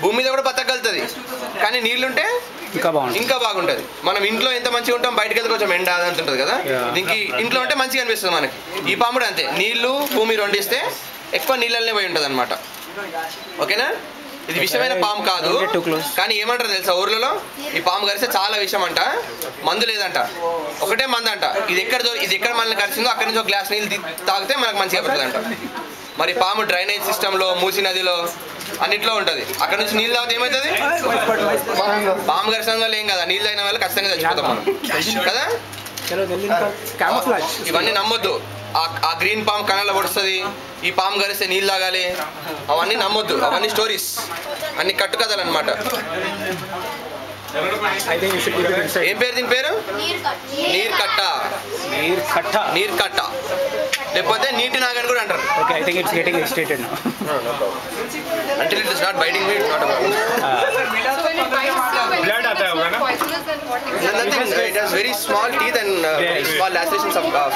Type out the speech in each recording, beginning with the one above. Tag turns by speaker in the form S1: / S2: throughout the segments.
S1: భూమి మీద కూడా బతకగలుగుతుంది, కానీ నీళ్ళుంటే ఇంకా బాగుంటుంది. మనం ఇంట్లో ఎంత మంచిగా ఉంటాం, బయటకు వెళ్తే కొంచెం ఎండ అదంతా ఉంటుంది కదా, దీనికి ఇంట్లో ఉంటే మంచిగా అనిపిస్తుంది మనకి. ఈ పాము కూడా అంతే, నీళ్లు భూమి రెండిస్తే ఎక్కువ నీళ్ళనే పోయి ఉంటుంది అనమాట. ఓకేనా? ఇది విషమైన పాము కాదు, కానీ ఏమంటారు తెలుసా ఊర్లలో, ఈ పాము కరిస్తే చాలా విషయం అంట, మందు లేదంట, ఒకటే మందు అంట. ఇది ఎక్కడ మనల్ని కరిచిందో అక్కడి నుంచి ఒక గ్లాస్ నీళ్ళు తాగితే మనకు మంచిగా పడుతుందంట. మరి పాము డ్రైనేజ్ సిస్టంలో, మూసీ నదిలో అన్నింటిలో ఉంటుంది. అక్కడ నుంచి నీళ్ళు తాగితే ఏమవుతుంది? పాము కరిసిన వాళ్ళు ఏం కదా, నీళ్ళు తాగిన వాళ్ళు ఖచ్చితంగా చచ్చిపోతాం మనం కదా. ఇవన్నీ నమ్మొద్దు. ఆ గ్రీన్ పాము కణాల్లో పడుస్తుంది, ఈ పాము కరిస్తే నీళ్ళు తాగాలి, అవన్నీ నమ్మొద్దు. అవన్నీ స్టోరీస్, అన్ని కట్టుకథలు అనమాట. ఏం పేరు దీని పేరు? నీర్ కట్ట, లేకపోతే నీటి నాగని కూడా అంటారు. Until it is not biting me, it's not a problem. Nothing. It has very small teeth and very small lacerations of palm.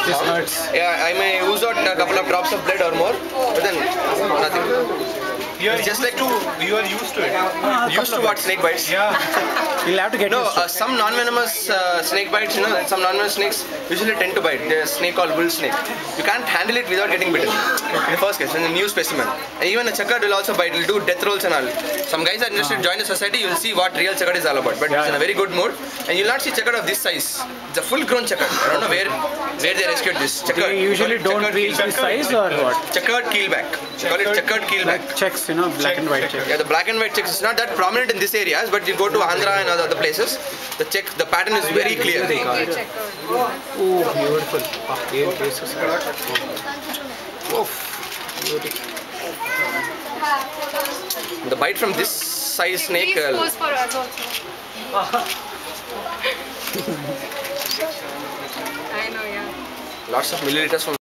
S1: Yeah, I may ooze out a couple of drops of blood or more, but then nothing. It's just like you are used to it. Used to what? Snake bites?
S2: Yeah. You'll have to get used to it.
S1: Some non-venomous snake bites, some non-venomous snakes usually tend to bite. There's a snake called bull snake. You can't handle it without getting bitten. In the first case, in the new specimen. And even a chakad will also bite. Will do death rolls and all. Some guys are interested to join the society. You'll see what real chakad is all about. But it's in a very good mood. And you'll not see chakad of this size. It's a full-grown chakad. I don't know where they rescued this. Chakad.
S2: They usually don't reach this size or what?
S1: Chakad keelback. Call it chakad keelback.
S2: Checks, black and white checks.
S1: Yeah, the black and white checks is not that prominent in these areas, but you go to Andhra and other places, the pattern is very clear.
S2: Oh, beautiful. Here cases. Oh, beautiful.
S1: The bite from this size snake.
S3: Please for us also. I know, yeah.
S1: Lots of milliliters from